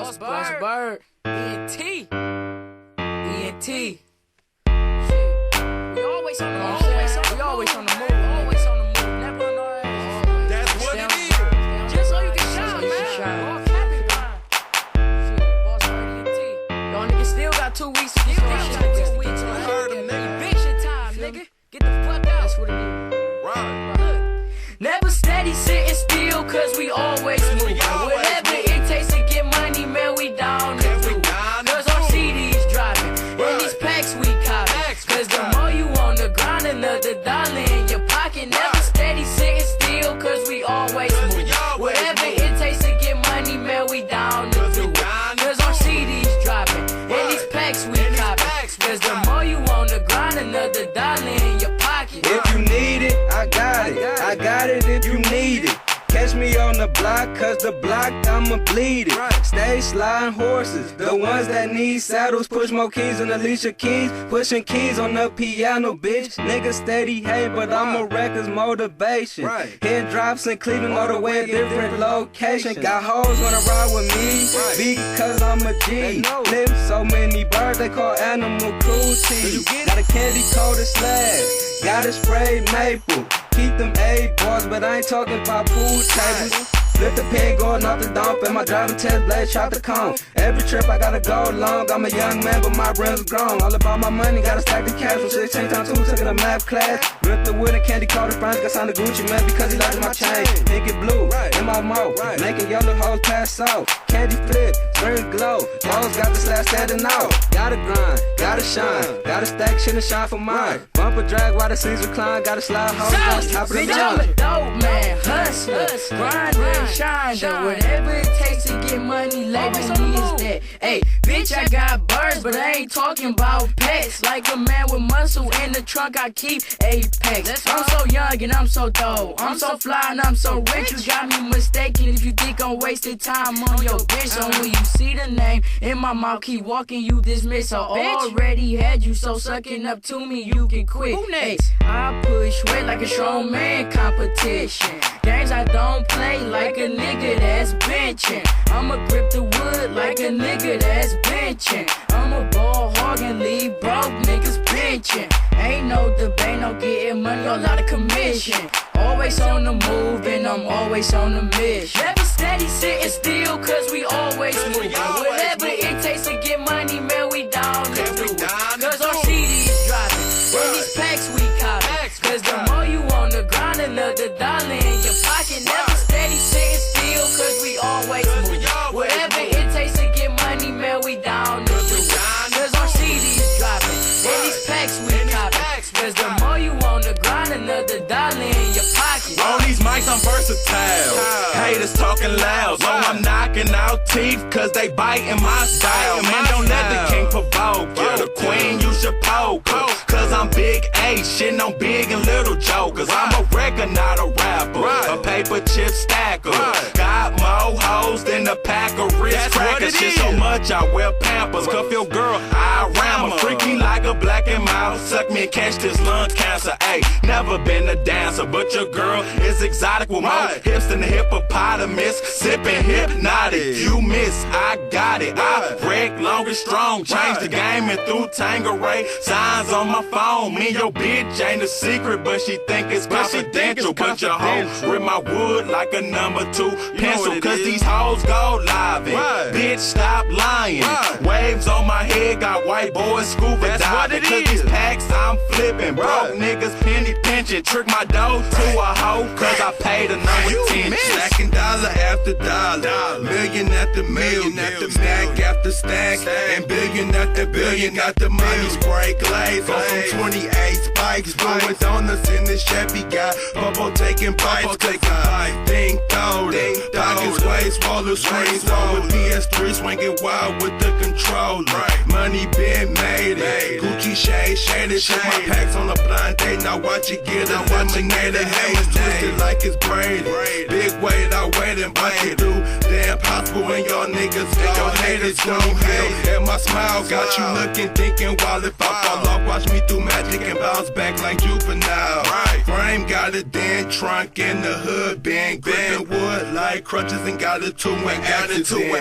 Boss Bird. ENT. ENT. Shit. We always on the move. We always on the move. Always on the move. Never on our ass. That's what it is. Just so you can shine, man. Shit, Boss Bird, ENT. Y'all niggas still got 2 weeks to get your shit together. I heard him, nigga. Eviction time, nigga. Get the fuck out. That's what it is. Right. Look. Never steady sitting still, cause we always move. Whatever it takes to get money, man, we down to do. Cause our CDs dropping, and these packs we copy. Cause the more you on the grind, another dollar in your pocket. Never steady sitting still, cause we always move. Whatever it takes to get money, man, we down to do. Cause our CDs dropping, and these packs we copy. Cause the more you on the grind, another dollar in your pocket. If you need it, I got it. I got it if you need it. Catch me on the block, cause the block, I'ma bleed it. Stay sliding horses, the ones that need saddles. Push more keys than Alicia Keys. Pushing keys on the piano, bitch. Niggas steady hate, but I'm a record's motivation. Head drops in Cleveland, all the way a different location. Got hoes wanna ride with me, because I'm a G. Flip so many birds, they call animal cruelty. Got a candy coated slab, got a sprayed maple. Keep them A-bars, but I ain't talking about pool tables. Flip the pin going off the dump, and my driving test blade shot the cone. Every trip I gotta go long, I'm a young man, but my rims grown. All about my money, gotta stack the cash from 16 times 2, taking a math class. Rip the wood and candy coated friends, got signed to Gucci, man, because he likes my chain. Pink and blue, in my mouth, making yellow hoes pass out. Candy flip, spring glow, hoes got the slash standing out. Gotta grind, gotta shine, gotta stack shit and shine for mine. Bumper drag while the seas recline, gotta slide hoes on top of the bitch, I'm a dope man, hustler, grinding, shine, whatever it takes to get money, label me is that. Hey, bitch, I got birds, but I ain't talking about pets. Like a man with muscle in the trunk, I keep Apex. I'm so young and I'm so dope, I'm so fly and I'm so rich. You got me mistaken if you think I'm wasting time on your bitch. So when you see the name in my mouth, keep walking, you dismiss. I already had you, so sucking up to me, you can quit. Hey, I push weight like a strong man competition. Games I don't play like a nigga that's benching. I'ma grip the wood like a nigga that's benching. I'ma ball hog and leave broke niggas benching. Ain't no debate, no getting money, a lot of commission. Always on the move and I'm always on the mission. Never steady sitting still, cause we always move. Whatever it takes to get money, man, we down to do. Cause our CDs dropping, and these packs we copy. Cause the more you on the grind, another dollar in your pocket. Never steady sitting still, cause we always move. Whatever it takes to get money, man, we down to do. Cause our CDs dropping, and these packs we copy. Cause the more you on the grind, another dollar in your pocket. On these mics, I'm versatile. Haters talking loud, so I'm knocking out teeth, cause they biting my style. Man, don't let the king provoke you. The queen, you should poke her. Cause I'm big A, shitting on big and little jokers. I'm a record, not a rapper. A paper chip stacker. Got more hoes than a pack of wrist crackers. Shit so much, I wear Pampers. Cuff your girl, I ram her. Freaky like a black and mouse. Suck me and catch this lung cancer. Ayy, never been a dancer, but your girl is exotic with more hips than a hippopotamus. Sipping hypnotic, you miss, I got it. I break long and strong. Change the game and through Tangeray. Signs on my phone. Me and your bitch ain't a secret, but she think it's confidential. But your hoe rip my wood like a number 2 pencil. Cause these hoes go live. Bitch, stop lying. Waves on my head, got white boys scuba diving. Cause these packs I'm flipping. Broke niggas penny pinching. Trick my dough to a hoe, cause I paid a number 10. Stacking dollar after dollar, million after million, stack after stack, and billion after billion. Got the money spray glaze on some 28 spikes, blowing donuts in the Chevy. Got bubble taking bites, ding dong, pockets way smaller, screens on with PS3 swinging wild with the controller. Money been made, Gucci shaded, shit my packs on a blind date. Now watch it get eliminated. Hands twisted like it's braided. Big weight, I waiting, but you do damn possible when y'all niggas got your haters gon' hate. And my smile got you looking, thinking while if I fall off, watch me do magic and bounce back like juvenile. Frame got a dent, trunk in the hood, been gripping wood like crutches and got into an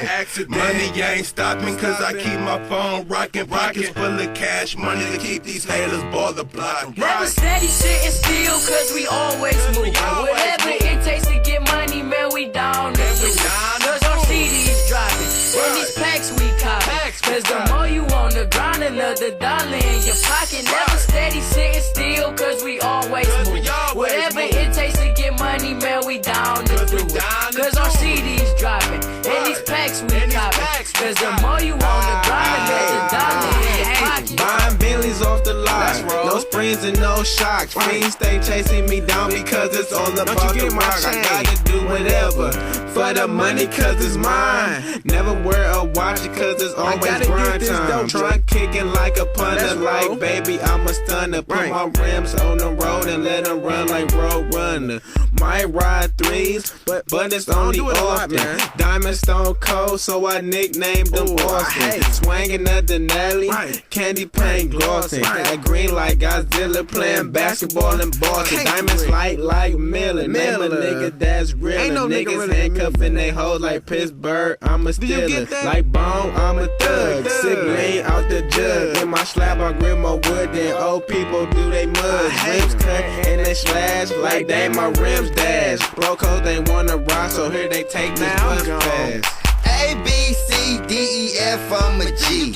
accident. Money ain't stopping cause I keep my phone rocking. Pockets full of cash money to keep these haters bother blocking. Never steady sitting still cause we always moving. Whatever it takes to get money, man, we down to do it. Cause our CDs dropping, and these packs we copy. Cause the more you on the grind, another dollar in your pocket. Never steady sitting still cause we always moving. Whatever it takes to get money, man, we down to do it. Cause our CDs dropping, and these packs we copy. Cause the more you on the grind, another dollar in your pocket. Buying Bentleys off the lot, no springs and no shocks. Fiends stay chasing me down because it's all about the rock. I gotta do whatever for the money cause it's mine. Never wear a watch cause it's always grind time. Truck kicking like a punter, like baby I'm a stunner. Put my rims on the road and let them run like road runner. Might ride threes, but it's only often. Diamond Stone Cold, so I nicknamed them Boston. Swanging at the Nelly, candy paint glossing. That green like Godzilla playing basketball in Boston. Diamonds light like Miller. Name a nigga that's real. Niggas handcuffing they hoes like Pittsburgh. I'm a stealer. Like Bone, I'm a thug. Sick green out the jug. In my slab, I grip more wood than old people do they muds. Rims cut and they slash like they my rims dash. Brocos they wanna rock, so here they take this bus pass. A, B, C, D, E, F, I'm a G.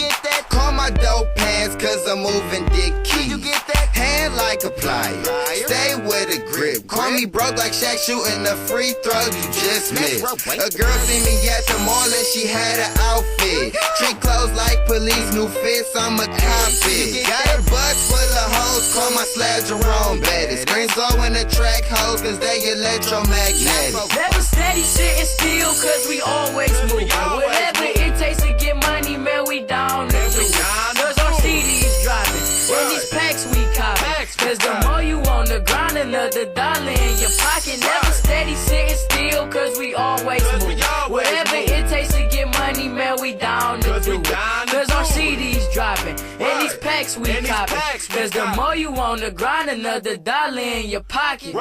Call my dope pants cause I'm moving dick keys. Hand like a plier, stay with a grip. Call me broke like Shaq shooting a free throw, you just missed. A girl see me at the mall and she had an outfit. Treat clothes like police, new fits, I'm a cop it. Got a bus full of hoes, call my slab Jerome Bettis. Screen slow in the track hoes cause they electromagnetic. Never steady sitting still cause we always moving. Whatever it takes to get money, man, we down to do it. Cause our CDs dropping, and these packs we copy. Cause the more you on the grind, another dollar in your pocket. Never steady sitting still cause we always moving. Whatever it takes to get money, man, we down to do it. Cause our CDs dropping, and these packs we copy. Cause the more you on the grind, another dollar in your pocket.